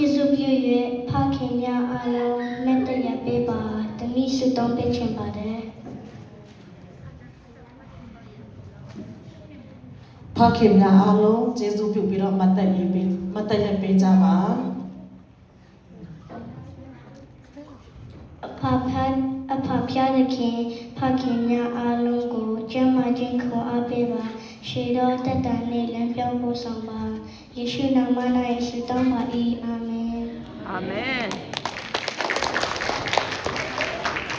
ကျေးဇူးပြု၍ဖခင်များအားလုံးမေတ္တာရပ်ပေးပါတမိဆုတောင်းပေးချင်ပါတယ်ဖခင်များအားလုံးကျေးဇူးပြုပြီးတော့မတ်တက်ရေးပေးမတ်တက်ရပ်ပေးကြပါအဖဖျားသခင်ဖခင်များအားလုံးကိုကျမ်းမာခြင်းခွန်အားပေးပါရှေတော်တက်တာနဲ့လမ်းပြောင်းဖို့ဆောင်ပါယေရှုနာမ၌ဆုတောင်းပါ၏အာမင်အာမင်